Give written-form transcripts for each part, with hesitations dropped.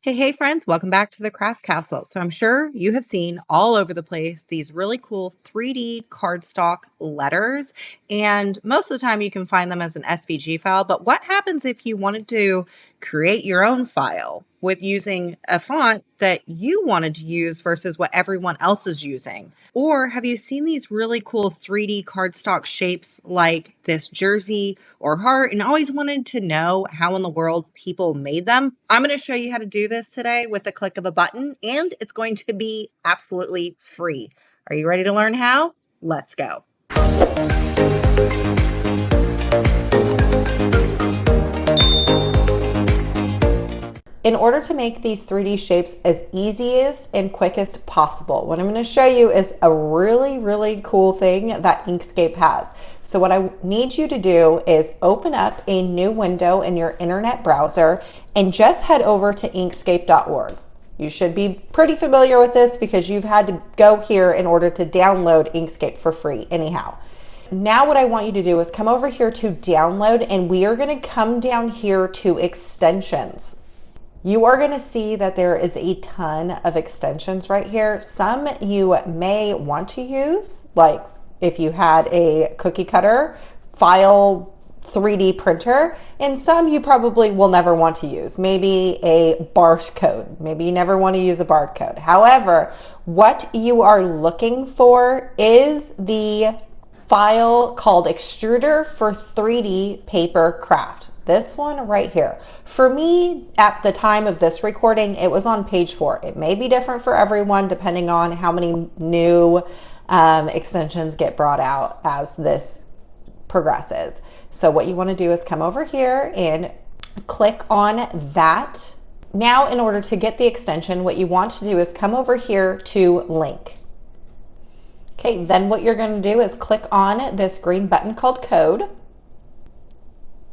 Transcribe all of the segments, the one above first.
Hey friends, welcome back to the Craft Castle. So I'm sure you have seen all over the place these really cool 3D cardstock letters, and most of the time you can find them as an SVG file, but what happens if you wanted to create your own file with using a font that you wanted to use versus what everyone else is using? Or have you seen these really cool 3D cardstock shapes like this jersey or heart and always wanted to know how in the world people made them? I'm going to show you how to do this today with the click of a button, and it's going to be absolutely free. Are you ready to learn how? Let's go. In order to make these 3D shapes as easiest and quickest possible, what I'm going to show you is a really cool thing that Inkscape has. So what I need you to do is open up a new window in your internet browser and just head over to inkscape.org. You should be pretty familiar with this because you've had to go here in order to download Inkscape for free anyhow. Now what I want you to do is come over here to download, and we are going to come down here to extensions. You are going to see that there is a ton of extensions right here. Some you may want to use, like if you had a cookie cutter, file 3D printer, and some you probably will never want to use. Maybe a barcode. Maybe you never want to use a barcode. However, what you are looking for is the file called Extruder for 3D Papercraft. This one right here. For me, at the time of this recording, it was on page 4. It may be different for everyone depending on how many new extensions get brought out as this progresses. So what you want to do is come over here and click on that. Now, in order to get the extension, what you want to do is come over here to link. Okay, then what you're going to do is click on this green button called code.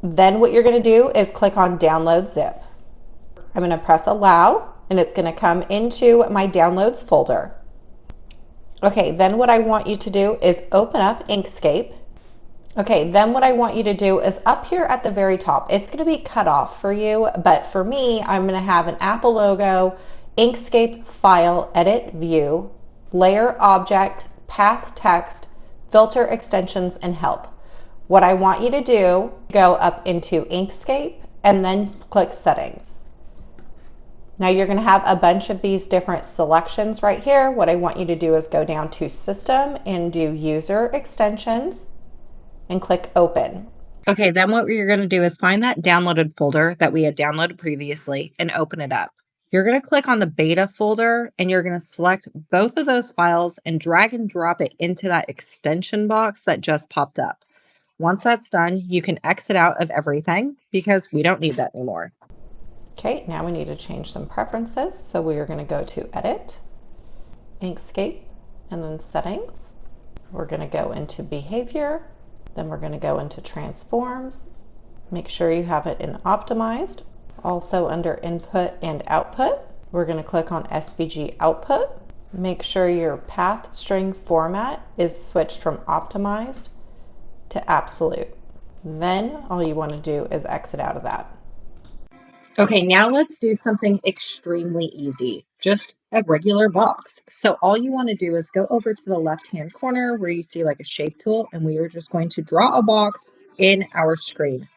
Then what you're going to do is click on download zip. I'm going to press allow, and it's going to come into my downloads folder. Okay, then what I want you to do is open up Inkscape. Okay, then what I want you to do is up here at the very top, it's going to be cut off for you, but for me, I'm going to have an Apple logo, Inkscape file, edit, view, layer object, path text, filter extensions, and help. What I want you to do, go up into Inkscape and then click settings. Now you're going to have a bunch of these different selections right here. What I want you to do is go down to system and do user extensions and click open. Okay, then what you're going to do is find that downloaded folder that we had downloaded previously and open it up. You're going to click on the beta folder and you're going to select both of those files and drag and drop it into that extension box that just popped up. Once that's done, you can exit out of everything because we don't need that anymore. Okay, now we need to change some preferences. So we are going to go to Edit, Inkscape, and then Settings. We're going to go into Behavior. Then we're going to go into Transforms. Make sure you have it in Optimized. Also under Input and Output, we're going to click on SVG Output. Make sure your path string format is switched from Optimized to absolute. Then all you want to do is exit out of that. Okay, now let's do something extremely easy, just a regular box. So all you want to do is go over to the left-hand corner where you see like a shape tool, and we are just going to draw a box in our screen.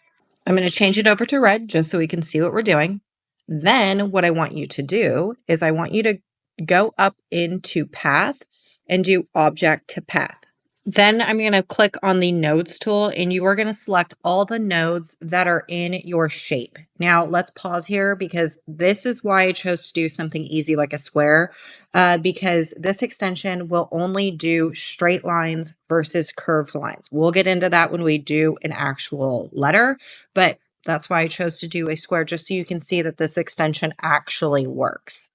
I'm going to change it over to red just so we can see what we're doing. Then what I want you to do is I want you to go up into path and do object to path. Then I'm going to click on the nodes tool, and you are going to select all the nodes that are in your shape. Now let's pause here because this is why I chose to do something easy like a square, because this extension will only do straight lines versus curved lines. We'll get into that when we do an actual letter, but that's why I chose to do a square, just so you can see that this extension actually works.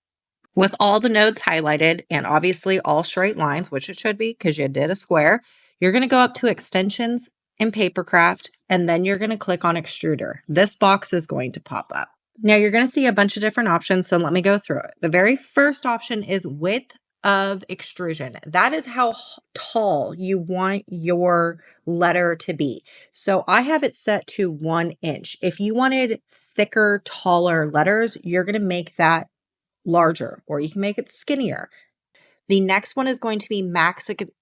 With all the nodes highlighted and obviously all straight lines, which it should be because you did a square, you're going to go up to Extensions in Papercraft, and then you're going to click on Extruder. This box is going to pop up. Now you're going to see a bunch of different options, so let me go through it. The very first option is width of extrusion. That is how tall you want your letter to be. So I have it set to 1 inch. If you wanted thicker, taller letters, you're going to make that larger, or you can make it skinnier. The next one is going to be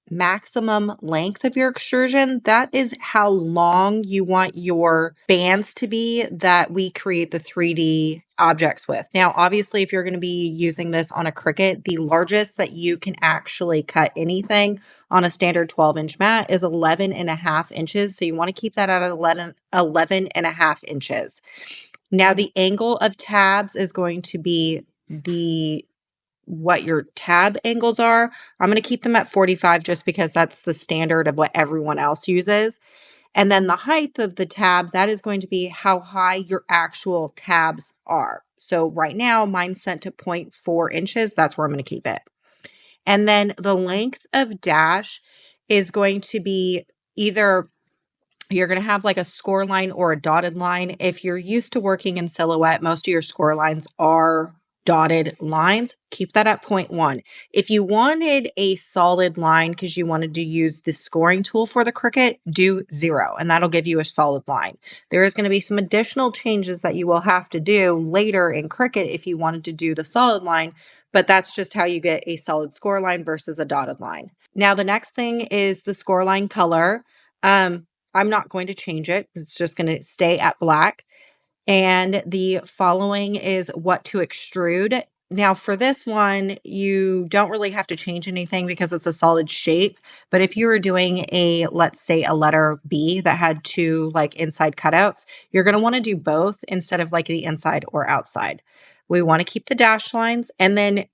maximum length of your extrusion. That is how long you want your bands to be that we create the 3D objects with. Now, obviously, if you're going to be using this on a Cricut, the largest that you can actually cut anything on a standard 12-inch mat is 11.5 inches. So you want to keep that at 11.5 inches. Now, the angle of tabs is going to be what your tab angles are. I'm going to keep them at 45 just because that's the standard of what everyone else uses. And then the height of the tab, that is going to be how high your actual tabs are. So right now mine's set to 0.4 inches. That's where I'm going to keep it. And then the length of dash is going to be either you're going to have like a score line or a dotted line. If you're used to working in silhouette, most of your score lines are dotted lines. Keep that at 0.1. If you wanted a solid line because you wanted to use the scoring tool for the Cricut, do 0, and that'll give you a solid line. There is going to be some additional changes that you will have to do later in Cricut if you wanted to do the solid line, but that's just how you get a solid score line versus a dotted line. Now, the next thing is the score line color. I'm not going to change it. It's just going to stay at black. And the following is what to extrude. Now for this one, you don't really have to change anything because it's a solid shape. But if you were doing a, let's say a letter B that had 2 like inside cutouts, you're going to want to do both instead of like the inside or outside. We want to keep the dash lines, and then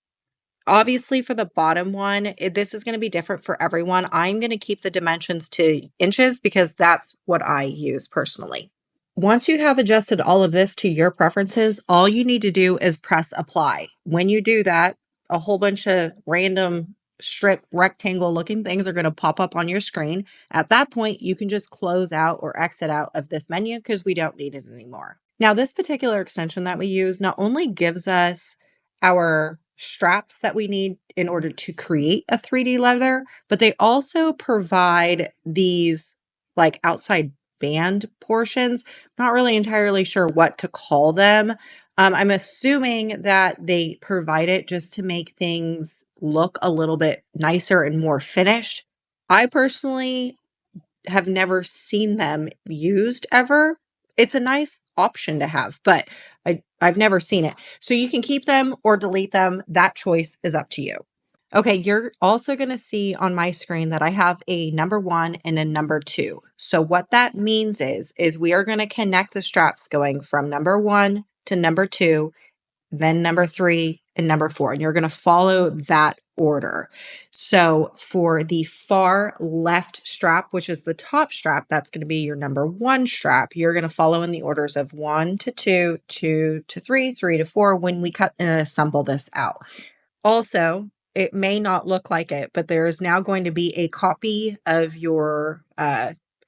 obviously for the bottom one, this is going to be different for everyone. I'm going to keep the dimensions to inches because that's what I use personally. Once you have adjusted all of this to your preferences, all you need to do is press apply. When you do that, a whole bunch of random strip rectangle looking things are going to pop up on your screen. At that point, you can just close out or exit out of this menu because we don't need it anymore. Now, this particular extension that we use not only gives us our straps that we need in order to create a 3D leather, but they also provide these like outside band portions. I'm not really entirely sure what to call them. I'm assuming that they provide it just to make things look a little bit nicer and more finished. I personally have never seen them used ever. It's a nice option to have, but I've never seen it. So you can keep them or delete them. That choice is up to you. Okay, you're also going to see on my screen that I have a number 1 and a number 2. So what that means is we are going to connect the straps going from number 1 to number 2, then number 3 and number 4. And you're going to follow that order. So for the far left strap, which is the top strap, that's going to be your number 1 strap. You're going to follow in the orders of 1 to 2, 2 to 3, 3 to 4 when we cut and assemble this out. Also, it may not look like it, but there is now going to be a copy of your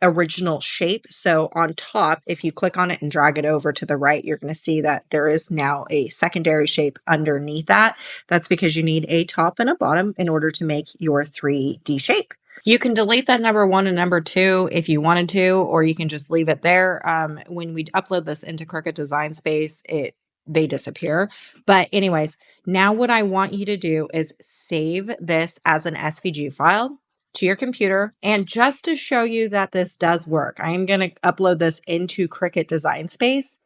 original shape. So on top, if you click on it and drag it over to the right, you're going to see that there is now a secondary shape underneath that. That's because you need a top and a bottom in order to make your 3D shape. You can delete that number 1 and number 2 if you wanted to, or you can just leave it there. When we upload this into Cricut Design Space, they disappear. But anyways, now what I want you to do is save this as an SVG file to your computer. And just to show you that this does work, I am going to upload this into Cricut Design Space.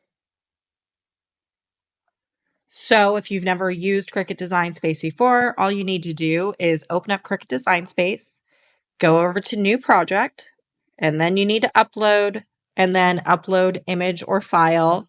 So if you've never used Cricut Design Space before, all you need to do is open up Cricut Design Space, go over to New Project, and then you need to upload, and then upload image or file.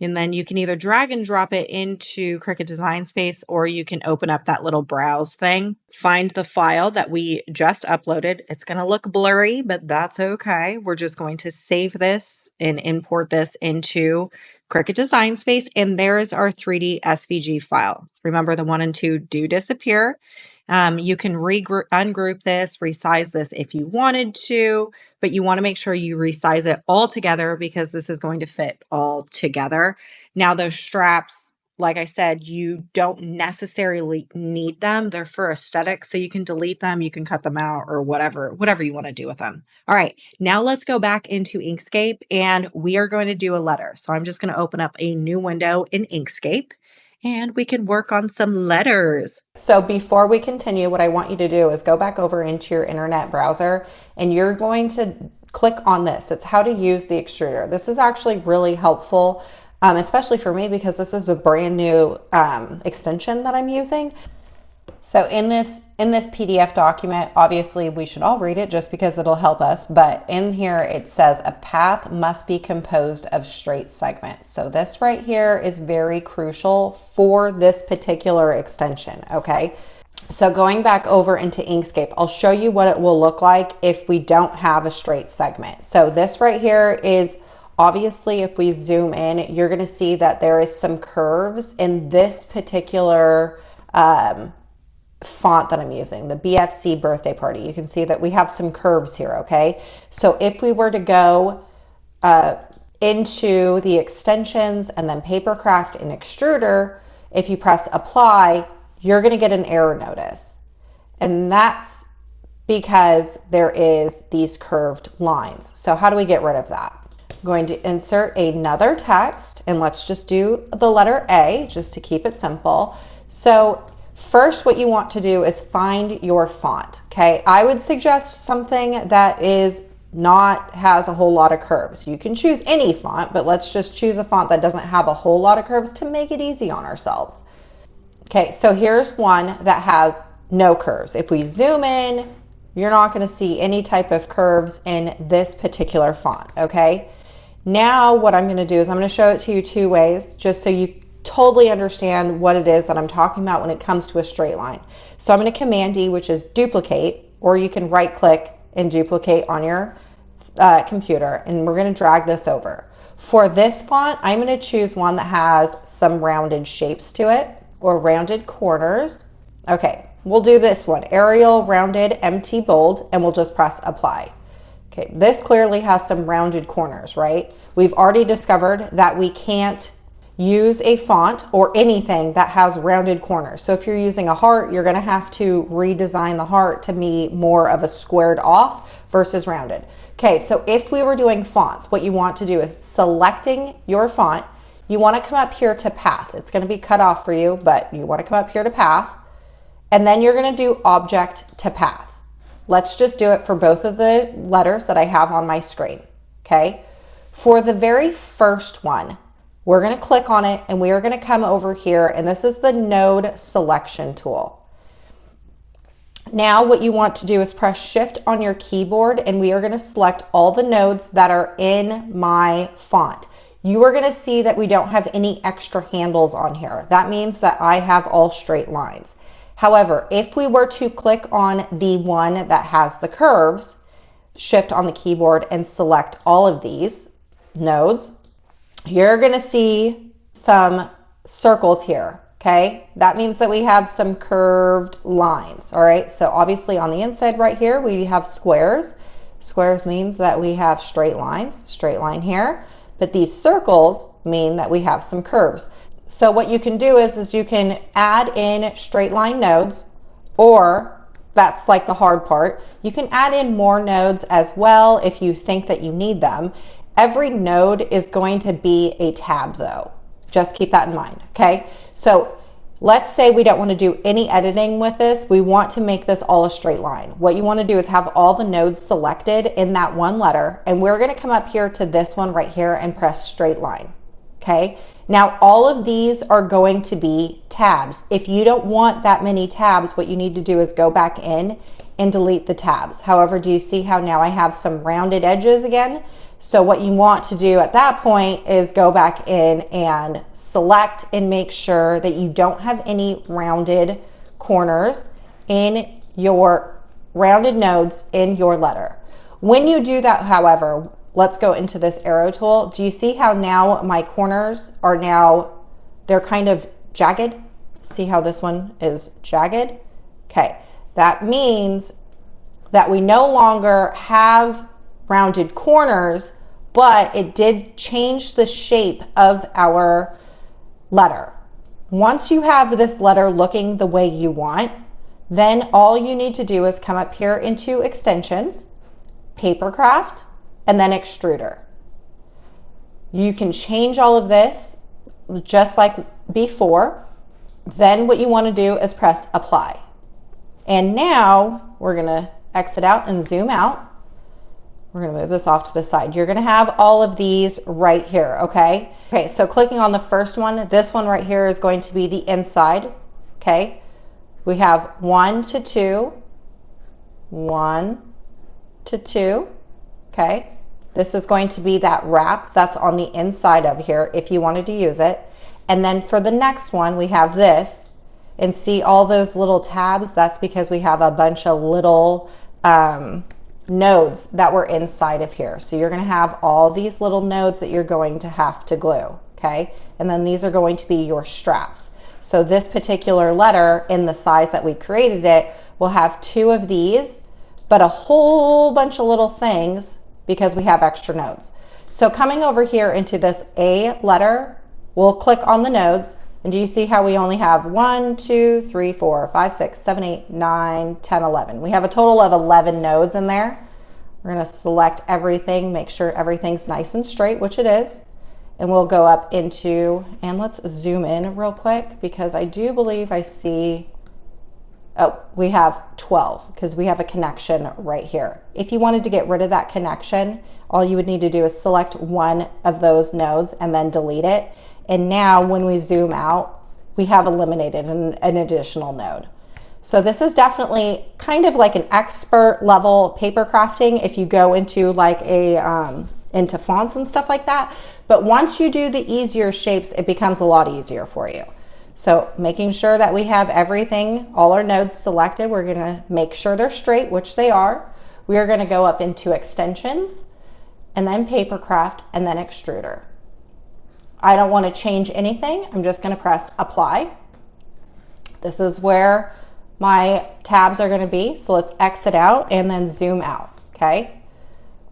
And then you can either drag and drop it into Cricut Design Space, or you can open up that little browse thing, find the file that we just uploaded. It's going to look blurry, but that's okay. We're just going to save this and import this into Cricut Design Space. And there's our 3D SVG file. Remember, the 1 and 2 do disappear. You can ungroup this, resize this if you wanted to, but you want to make sure you resize it all together because this is going to fit all together. Now, those straps, like I said, you don't necessarily need them. They're for aesthetics, so you can delete them, you can cut them out, or whatever you want to do with them. All right, now let's go back into Inkscape, and we are going to do a letter. So I'm just going to open up a new window in Inkscape. And we can work on some letters. So before we continue, what I want you to do is go back over into your internet browser and you're going to click on this. It's how to use the extruder. This is actually really helpful, especially for me because this is a brand new extension that I'm using. So in this PDF document, obviously we should all read it just because it'll help us, but in here it says a path must be composed of straight segments. So this right here is very crucial for this particular extension, okay? So going back over into Inkscape, I'll show you what it will look like if we don't have a straight segment. So this right here is obviously, if we zoom in, you're going to see that there is some curves in this particular font that I'm using, the BFC birthday party. You can see that we have some curves here, okay? So if we were to go into the extensions and then Papercraft and Extruder, if you press apply, you're going to get an error notice. And that's because there is these curved lines. So how do we get rid of that? I'm going to insert another text, and let's just do the letter A just to keep it simple. So first, what you want to do is find your font, okay? I would suggest something that has a whole lot of curves. You can choose any font, but let's just choose a font that doesn't have a whole lot of curves to make it easy on ourselves. Okay, so here's one that has no curves. If we zoom in, you're not going to see any type of curves in this particular font, okay? Now what I'm going to do is I'm going to show it to you two ways just so you totally understand what it is that I'm talking about when it comes to a straight line. So I'm going to Command D, which is duplicate, or you can right click and duplicate on your computer, and we're going to drag this over. For this font, I'm going to choose one that has some rounded shapes to it or rounded corners. Okay, we'll do this one, Arial Rounded MT Bold, and we'll just press apply. Okay, this clearly has some rounded corners, right? We've already discovered that we can't use a font or anything that has rounded corners. So if you're using a heart, you're going to have to redesign the heart to be more of a squared off versus rounded. Okay, so if we were doing fonts, what you want to do is selecting your font. You want to come up here to path. It's going to be cut off for you, but you want to come up here to path, and then you're going to do object to path. Let's just do it for both of the letters that I have on my screen, okay? For the very first one, we're going to click on it and we are going to come over here, and this is the node selection tool. Now what you want to do is press shift on your keyboard and we are going to select all the nodes that are in my font. You are going to see that we don't have any extra handles on here. That means that I have all straight lines. However, if we were to click on the one that has the curves, shift on the keyboard and select all of these nodes, you're going to see some circles here, okay? That means that we have some curved lines, all right? So obviously on the inside right here, we have squares. Squares means that we have straight lines, straight line here. But these circles mean that we have some curves. So what you can do is you can add in straight line nodes, or that's like the hard part. You can add in more nodes as well if you think that you need them. Every node is going to be a tab though. Just keep that in mind, okay? So let's say we don't want to do any editing with this. We want to make this all a straight line. What you want to do is have all the nodes selected in that one letter, and we're going to come up here to this one right here and press straight line, okay? Now all of these are going to be tabs. If you don't want that many tabs, what you need to do is go back in and delete the tabs. However, do you see how now I have some rounded edges again? So what you want to do at that point is go back in and select and make sure that you don't have any rounded corners in your rounded nodes in your letter. When you do that, however, let's go into this arrow tool. Do you see how now my corners are they're kind of jagged? See how this one is jagged? Okay, that means that we no longer have rounded corners, but it did change the shape of our letter. Once you have this letter looking the way you want, then all you need to do is come up here into extensions, Papercraft, and then Extruder. You can change all of this just like before. Then what you want to do is press apply. And now we're going to exit out and zoom out. We're going to move this off to the side. You're going to have all of these right here, okay? Okay, so clicking on the first one, this one right here is going to be the inside, okay? We have 1 to 2, 1 to 2, okay? This is going to be that wrap that's on the inside of here if you wanted to use it. And then for the next one, we have this. And see all those little tabs? That's because we have a bunch of little nodes that were inside of here. So you're going to have all these little nodes that you're going to have to glue, okay? And then these are going to be your straps. So this particular letter, in the size that we created it, will have 2 of these, but a whole bunch of little things because we have extra nodes. So coming over here into this A letter, we'll click on the nodes. And do you see how we only have 1, 2, 3, 4, 5, 6, 7, 8, 9, 10, 11. We have a total of 11 nodes in there. We're going to select everything, make sure everything's nice and straight, which it is. And we'll go up into, and let's zoom in real quick because I do believe I see, oh, we have 12 because we have a connection right here. If you wanted to get rid of that connection, all you would need to do is select one of those nodes and then delete it. And now when we zoom out, we have eliminated an additional node. So this is definitely kind of like an expert level paper crafting if you go into like into fonts and stuff like that. But once you do the easier shapes, it becomes a lot easier for you. So making sure that we have everything, all our nodes selected, we're gonna make sure they're straight, which they are. We are gonna go up into extensions and then Papercraft and then Extruder. I don't want to change anything. I'm just going to press apply. This is where my tabs are going to be. So let's exit out and then zoom out. Okay.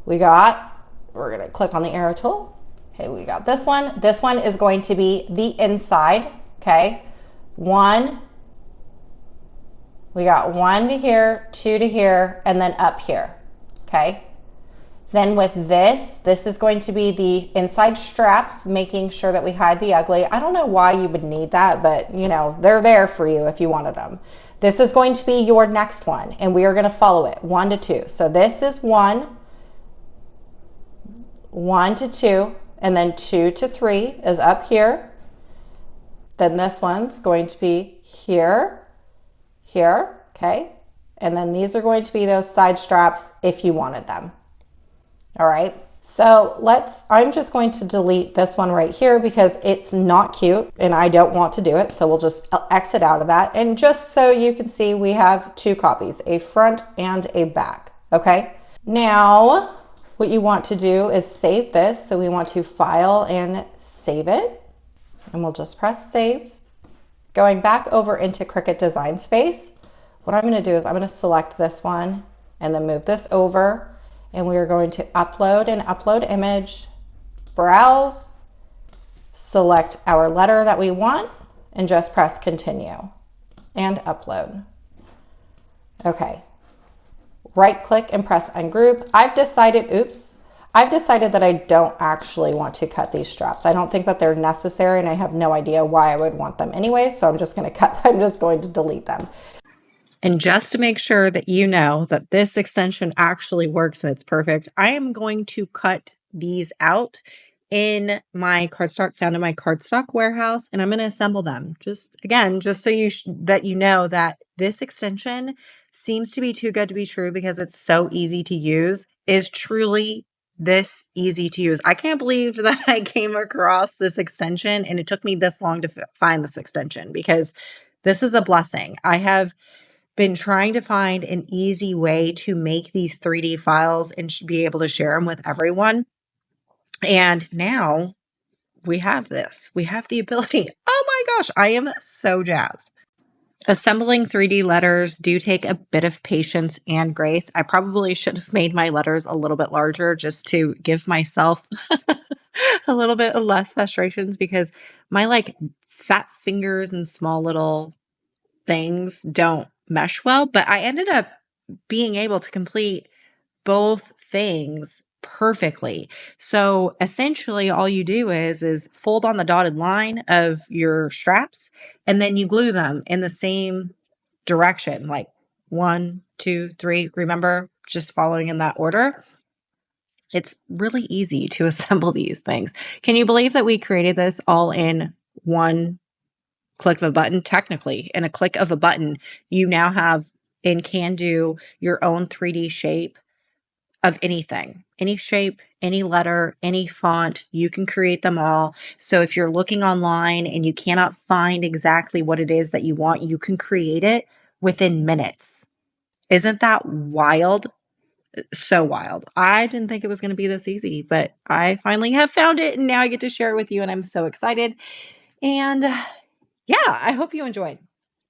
We're going to click on the arrow tool. Okay. We got this one. This one is going to be the inside. Okay. We got 1 to here, 2 to here, and then up here. Okay. Then with this is going to be the inside straps, making sure that we hide the ugly. I don't know why you would need that, but you know, they're there for you if you wanted them. This is going to be your next one, and we are going to follow it 1 to 2. So this is 1, 1 to 2, and then 2 to 3 is up here. Then this one's going to be here, here, okay? And then these are going to be those side straps if you wanted them. All right, so I'm just going to delete this one right here because it's not cute and I don't want to do it. So we'll just exit out of that. And just so you can see, we have 2 copies, a front and a back. Okay, now what you want to do is save this. So we want to file and save it. And we'll just press save. Going back over into Cricut Design Space, what I'm going to do is I'm going to select this one and then move this over. And we are going to upload and upload image, browse, select our letter that we want, and just press continue and upload. Okay, right click and press ungroup. I've decided that I don't actually want to cut these straps. I don't think that they're necessary and I have no idea why I would want them anyway, so I'm just going to delete them. And just to make sure that you know that this extension actually works and it's perfect, I am going to cut these out in my cardstock found in my cardstock warehouse, and I'm going to assemble them. Just so that you know that this extension seems to be too good to be true because it's so easy to use. Is truly this easy to use. I can't believe that I came across this extension and it took me this long to find this extension because this is a blessing. I have been trying to find an easy way to make these 3D files and be able to share them with everyone. And now we have this. We have the ability. Oh my gosh, I am so jazzed. Assembling 3D letters do take a bit of patience and grace. I probably should have made my letters a little bit larger just to give myself a little bit less frustrations because my like fat fingers and small little things don't mesh well, but I ended up being able to complete both things perfectly. So essentially all you do is fold on the dotted line of your straps, and then you glue them in the same direction, like 1, 2, 3. Remember, just following in that order. It's really easy to assemble these things. Can you believe that we created this all in one click of a button? Technically, in a click of a button, you now have and can do your own 3D shape of anything, any shape, any letter, any font. You can create them all. So if you're looking online and you cannot find exactly what it is that you want, you can create it within minutes. Isn't that wild? So wild. I didn't think it was going to be this easy, but I finally have found it and now I get to share it with you and I'm so excited. And yeah, I hope you enjoyed.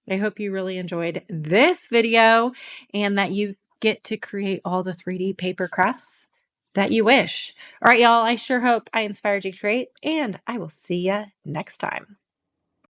I hope you really enjoyed this video and that you get to create all the 3D paper crafts that you wish. All right, y'all, I sure hope I inspired you to create, and I will see you next time.